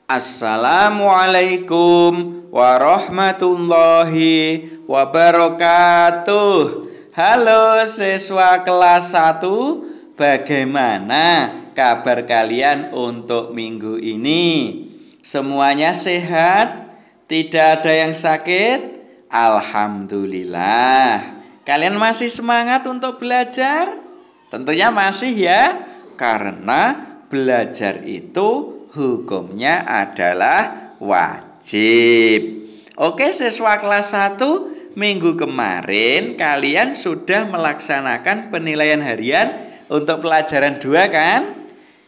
Assalamualaikum warahmatullahi wabarakatuh. Halo siswa kelas 1, bagaimana kabar kalian untuk minggu ini? Semuanya sehat? Tidak ada yang sakit? Alhamdulillah. Kalian masih semangat untuk belajar? Tentunya masih ya, karena belajar itu hukumnya adalah wajib. Oke siswa kelas 1, minggu kemarin kalian sudah melaksanakan penilaian harian untuk pelajaran 2 kan?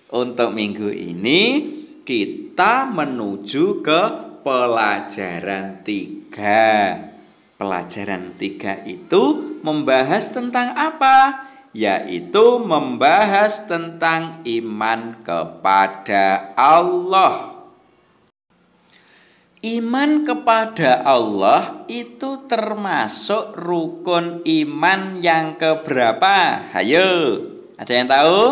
Untuk minggu ini kita menuju ke pelajaran 3. Pelajaran 3 itu membahas tentang apa? Yaitu membahas tentang iman kepada Allah. Iman kepada Allah itu termasuk rukun iman yang keberapa? Hayo, ada yang tahu?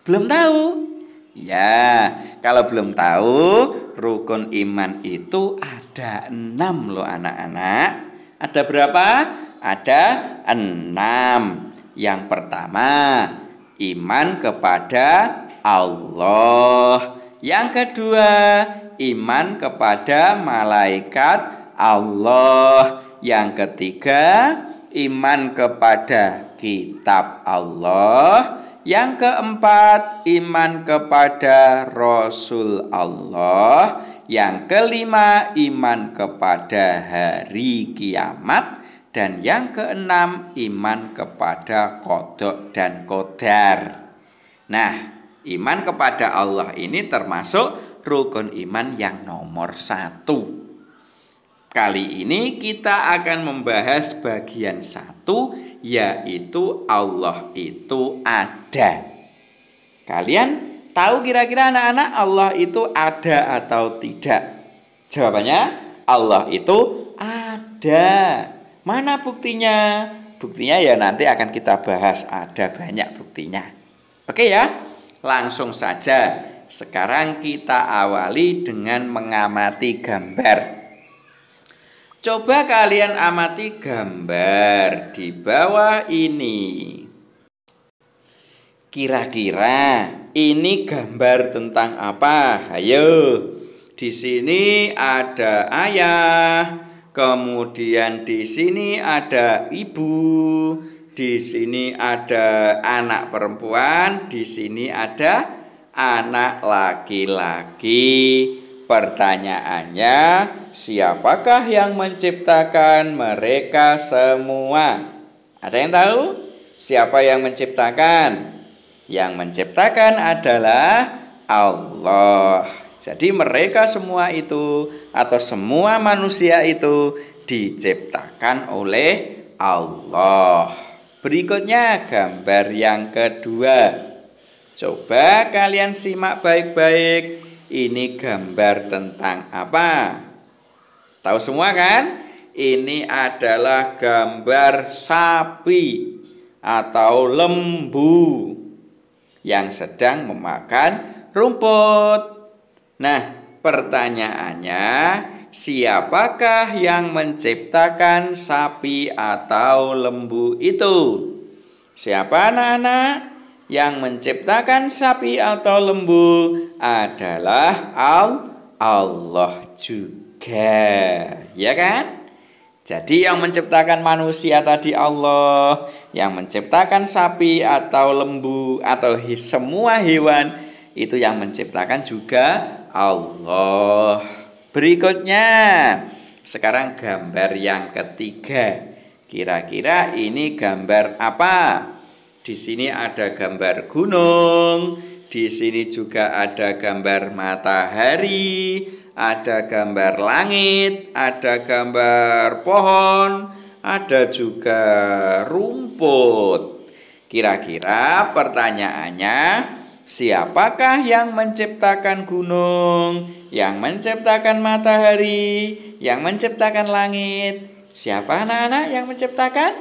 Belum tahu? Ya, kalau belum tahu, rukun iman itu ada 6 loh anak-anak. Ada berapa? Ada 6. Yang pertama, iman kepada Allah. Yang kedua, iman kepada malaikat Allah. Yang ketiga, iman kepada kitab Allah. Yang keempat, iman kepada Rasul Allah. Yang kelima, iman kepada hari kiamat. Dan yang keenam, iman kepada qada dan qadar. Nah, iman kepada Allah ini termasuk rukun iman yang nomor 1. Kali ini kita akan membahas bagian 1, yaitu Allah itu ada. Kalian tahu kira-kira anak-anak Allah itu ada atau tidak? Jawabannya, Allah itu ada. Mana buktinya? Buktinya ya nanti akan kita bahas, ada banyak buktinya. Oke ya, langsung saja. Sekarang kita awali dengan mengamati gambar. Coba kalian amati gambar di bawah ini. Kira-kira ini gambar tentang apa? Ayo. Di sini ada ayah. Kemudian di sini ada ibu, di sini ada anak perempuan, di sini ada anak laki-laki. Pertanyaannya, siapakah yang menciptakan mereka semua? Ada yang tahu? Siapa yang menciptakan? Yang menciptakan adalah Allah. Jadi mereka semua itu atau semua manusia itu diciptakan oleh Allah. Berikutnya gambar yang kedua. Coba kalian simak baik-baik. Ini gambar tentang apa? Tahu semua kan? Ini adalah gambar sapi atau lembu yang sedang memakan rumput. Nah, pertanyaannya, siapakah yang menciptakan sapi atau lembu itu? Siapa anak-anak? Yang menciptakan sapi atau lembu adalah Allah juga, ya kan? Jadi yang menciptakan manusia tadi Allah, yang menciptakan sapi atau lembu atau semua hewan itu yang menciptakan juga Allah. Berikutnya, sekarang gambar yang ketiga. Kira-kira ini gambar apa? Di sini ada gambar gunung, di sini juga ada gambar matahari, ada gambar langit, ada gambar pohon, ada juga rumput. Kira-kira pertanyaannya, siapakah yang menciptakan gunung, yang menciptakan matahari, yang menciptakan langit? Siapa anak-anak yang menciptakan?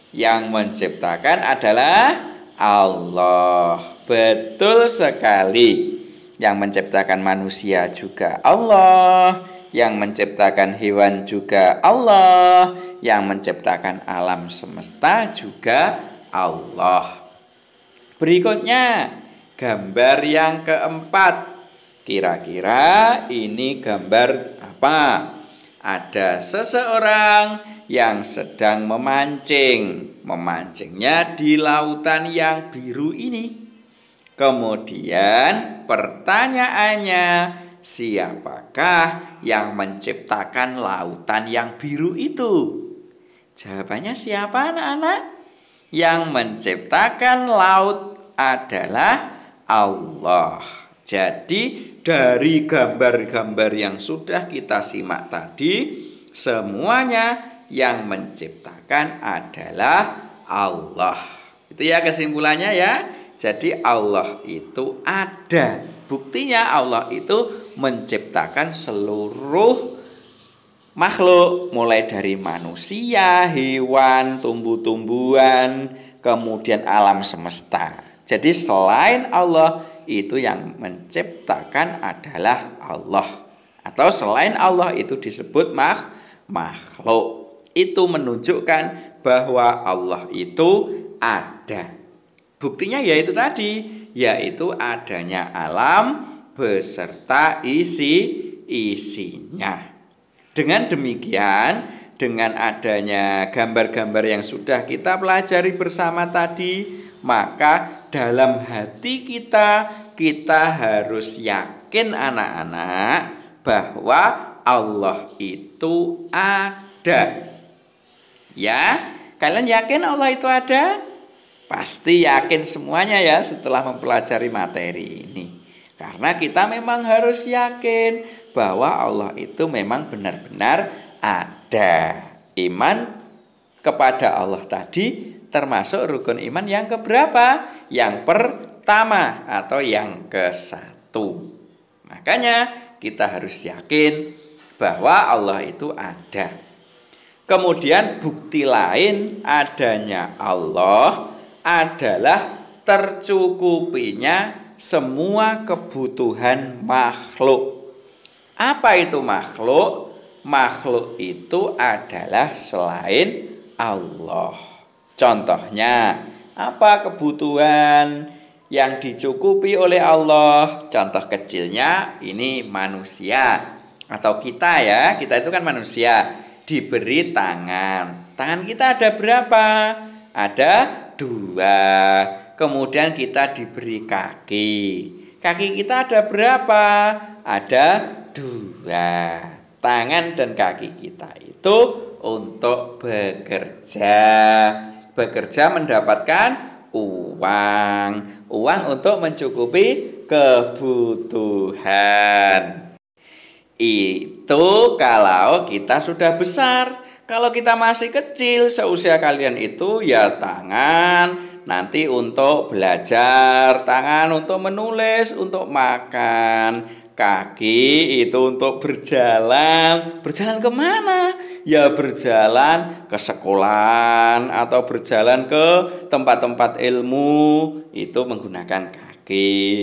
Yang menciptakan adalah Allah. Betul sekali. Yang menciptakan manusia juga Allah, yang menciptakan hewan juga Allah, yang menciptakan alam semesta juga Allah. Berikutnya, gambar yang keempat. Kira-kira ini gambar apa? Ada seseorang yang sedang memancing. Memancingnya di lautan yang biru ini. Kemudian pertanyaannya, siapakah yang menciptakan lautan yang biru itu? Jawabannya siapa, anak-anak? Yang menciptakan laut adalah Allah. Jadi dari gambar-gambar yang sudah kita simak tadi, semuanya yang menciptakan adalah Allah. Itu ya kesimpulannya ya. Jadi Allah itu ada. Buktinya Allah itu menciptakan seluruh makhluk, mulai dari manusia, hewan, tumbuh-tumbuhan, kemudian alam semesta. Jadi selain Allah, itu yang menciptakan adalah Allah. Atau selain Allah itu disebut makhluk. Itu menunjukkan bahwa Allah itu ada. Buktinya yaitu tadi, yaitu adanya alam beserta isinya. Dengan demikian, dengan adanya gambar-gambar yang sudah kita pelajari bersama tadi, maka dalam hati kita harus yakin anak-anak bahwa Allah itu ada. Ya, kalian yakin Allah itu ada? Pasti yakin semuanya ya setelah mempelajari materi ini. Karena kita memang harus yakin bahwa Allah itu memang benar-benar ada. Iman kepada Allah tadi termasuk rukun iman yang keberapa? Yang pertama atau yang ke-1. Makanya kita harus yakin bahwa Allah itu ada. Kemudian bukti lain adanya Allah adalah tercukupinya semua kebutuhan makhluk. Apa itu makhluk? Makhluk itu adalah selain Allah. Contohnya, apa kebutuhan yang dicukupi oleh Allah? Contoh kecilnya ini manusia atau kita ya. Kita itu kan manusia, diberi tangan. Tangan kita ada berapa? Ada 2. Kemudian kita diberi kaki. Kaki kita ada berapa? Ada 2. Tangan dan kaki kita itu untuk bekerja. Bekerja mendapatkan uang. Uang untuk mencukupi kebutuhan. Itu kalau kita sudah besar. Kalau kita masih kecil, seusia kalian itu ya tangan nanti untuk belajar, tangan untuk menulis, untuk makan, kaki itu untuk berjalan. Berjalan kemana? Ya berjalan ke sekolahan atau berjalan ke tempat-tempat ilmu, itu menggunakan kaki.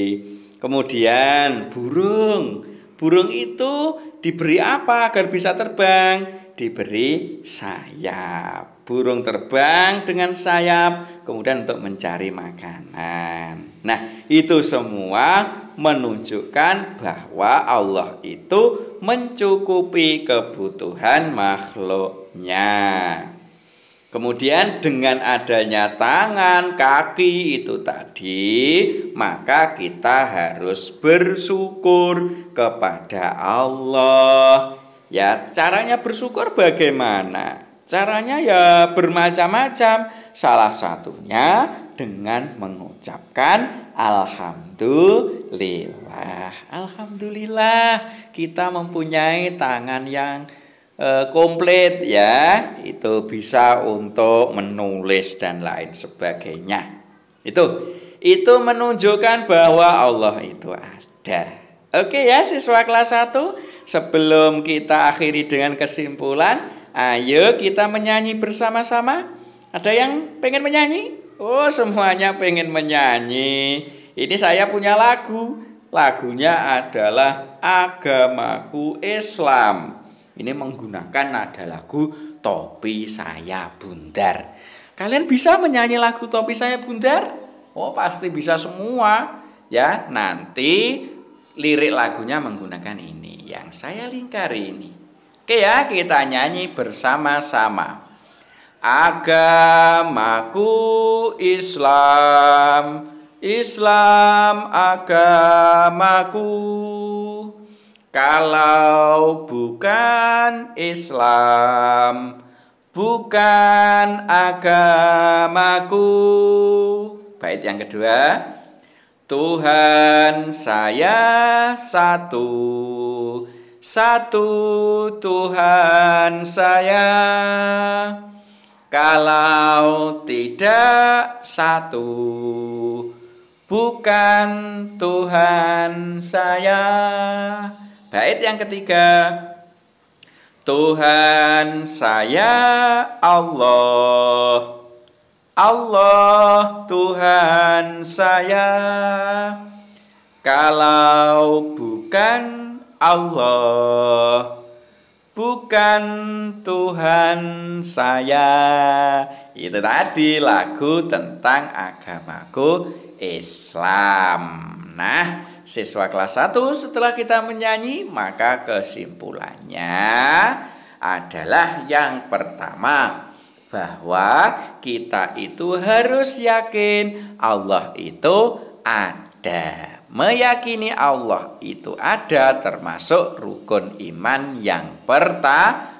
Kemudian burung. Burung itu diberi apa agar bisa terbang? Diberi sayap. Burung terbang dengan sayap, kemudian untuk mencari makanan. Nah, itu semua menunjukkan bahwa Allah itu mencukupi kebutuhan makhluknya. Kemudian dengan adanya tangan, kaki itu tadi, maka kita harus bersyukur kepada Allah. Ya, caranya bersyukur bagaimana? Caranya ya bermacam-macam. Salah satunya dengan mengucapkan alhamdulillah. Alhamdulillah kita mempunyai tangan yang komplit ya. Itu bisa untuk menulis dan lain sebagainya. Itu menunjukkan bahwa Allah itu ada. Oke ya siswa kelas 1, sebelum kita akhiri dengan kesimpulan, ayo kita menyanyi bersama-sama. Ada yang pengen menyanyi? Oh, semuanya pengen menyanyi. Ini saya punya lagu, lagunya adalah Agamaku Islam. Ini menggunakan nada lagu Topi Saya Bundar. Kalian bisa menyanyi lagu Topi Saya Bundar? Oh, pasti bisa semua. Ya, nanti lirik lagunya menggunakan ini yang saya lingkari ini. Oke ya, kita nyanyi bersama-sama. Agamaku Islam, Islam agamaku. Kalau bukan Islam, bukan agamaku. Bait yang kedua. Tuhan saya satu, satu Tuhan saya. Kalau tidak satu, bukan Tuhan saya. Bait yang ketiga. Tuhan saya Allah, Allah Tuhan saya. Kalau bukan Allah, bukan Tuhan saya. Itu tadi lagu tentang agamaku Islam. Nah, siswa kelas 1 setelah kita menyanyi, maka kesimpulannya adalah yang pertama, bahwa kita itu harus yakin Allah itu ada. Meyakini Allah itu ada termasuk rukun iman yang pertama.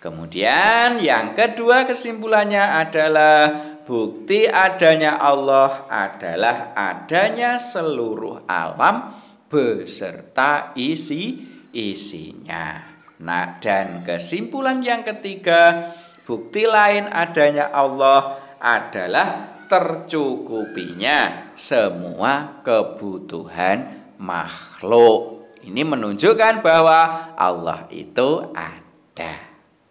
Kemudian yang kedua kesimpulannya adalah bukti adanya Allah adalah adanya seluruh alam beserta isinya. Nah, dan kesimpulan yang ketiga, bukti lain adanya Allah adalah tercukupinya semua kebutuhan makhluk. Ini menunjukkan bahwa Allah itu ada.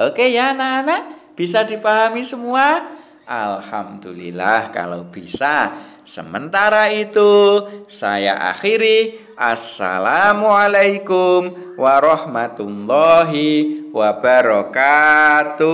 Oke ya anak-anak, bisa dipahami semua? Alhamdulillah kalau bisa. Sementara itu saya akhiri. Assalamualaikum warahmatullahi wabarakatuh.